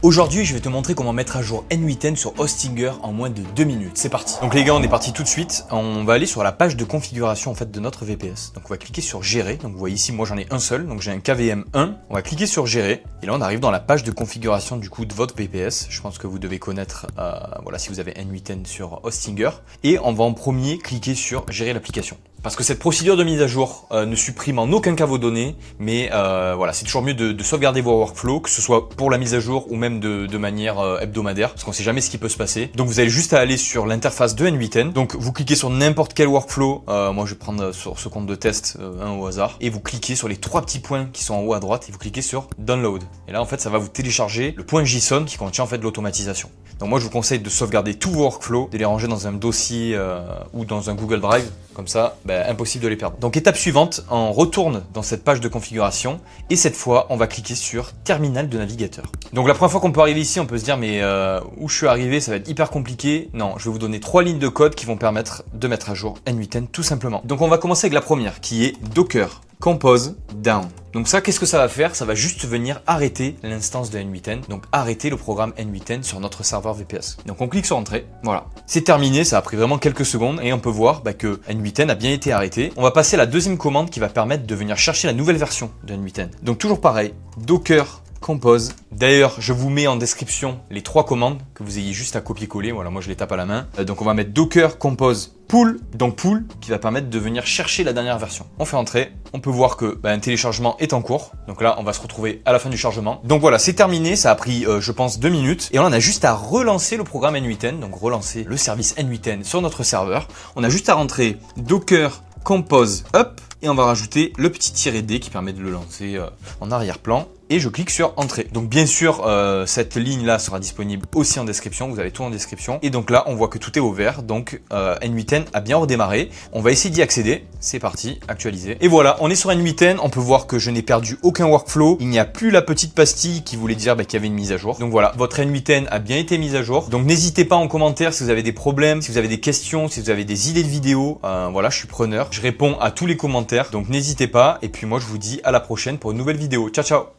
Aujourd'hui, je vais te montrer comment mettre à jour N8N sur Hostinger en moins de 2 minutes. C'est parti. Donc les gars, on est parti tout de suite. On va aller sur la page de configuration en fait de notre VPS. Donc on va cliquer sur gérer. Donc vous voyez ici, moi j'en ai un seul. Donc j'ai un KVM1. On va cliquer sur gérer. Et là, on arrive dans la page de configuration du coup de votre VPS. Je pense que vous devez connaître, voilà, si vous avez N8N sur Hostinger. Et on va en premier cliquer sur gérer l'application. Parce que cette procédure de mise à jour ne supprime en aucun cas vos données, mais voilà, c'est toujours mieux de sauvegarder vos workflows, que ce soit pour la mise à jour ou même de manière hebdomadaire, parce qu'on sait jamais ce qui peut se passer. Donc vous avez juste à aller sur l'interface de N8N, donc vous cliquez sur n'importe quel workflow, moi je vais prendre sur ce compte de test un au hasard, et vous cliquez sur les trois petits points qui sont en haut à droite, et vous cliquez sur Download. Et là en fait ça va vous télécharger le point JSON qui contient en fait de l'automatisation. Donc moi je vous conseille de sauvegarder tous vos workflows, de les ranger dans un dossier ou dans un Google Drive, comme ça, impossible de les perdre. Donc étape suivante, on retourne dans cette page de configuration et cette fois on va cliquer sur terminal de navigateur. Donc la première fois qu'on peut arriver ici, on peut se dire mais où je suis arrivé, ça va être hyper compliqué. Non, je vais vous donner 3 lignes de code qui vont permettre de mettre à jour N8N tout simplement. Donc on va commencer avec la première qui est Docker Compose Down. Donc ça, qu'est-ce que ça va faire? Ça va juste venir arrêter l'instance de N8N, donc arrêter le programme N8N sur notre serveur VPS. Donc on clique sur Entrée, voilà. C'est terminé, ça a pris vraiment quelques secondes et on peut voir que N8N a bien été arrêté. On va passer à la deuxième commande qui va permettre de venir chercher la nouvelle version de N8N. Donc toujours pareil, Docker Compose. D'ailleurs, je vous mets en description les 3 commandes que vous ayez juste à copier-coller. Voilà, moi je les tape à la main. Donc on va mettre Docker Compose Pull, donc Pull, qui va permettre de venir chercher la dernière version. On fait entrer, on peut voir que un téléchargement est en cours. Donc là, on va se retrouver à la fin du chargement. Donc voilà, c'est terminé, ça a pris, je pense, 2 minutes. Et là, on a juste à relancer le programme N8N, donc relancer le service N8N sur notre serveur. On a juste à rentrer Docker Compose Up et on va rajouter le petit -D qui permet de le lancer en arrière-plan. Et je clique sur Entrée. Donc bien sûr, cette ligne-là sera disponible aussi en description. Vous avez tout en description. Et donc là, on voit que tout est au vert. Donc N8N a bien redémarré. On va essayer d'y accéder. C'est parti, actualiser. Et voilà, on est sur N8N. On peut voir que je n'ai perdu aucun workflow. Il n'y a plus la petite pastille qui voulait dire qu'il y avait une mise à jour. Donc voilà, votre N8N a bien été mise à jour. Donc n'hésitez pas en commentaire si vous avez des problèmes, si vous avez des questions, si vous avez des idées de vidéos. Voilà, je suis preneur. Je réponds à tous les commentaires. Donc n'hésitez pas. Et puis moi, je vous dis à la prochaine pour une nouvelle vidéo. Ciao, ciao!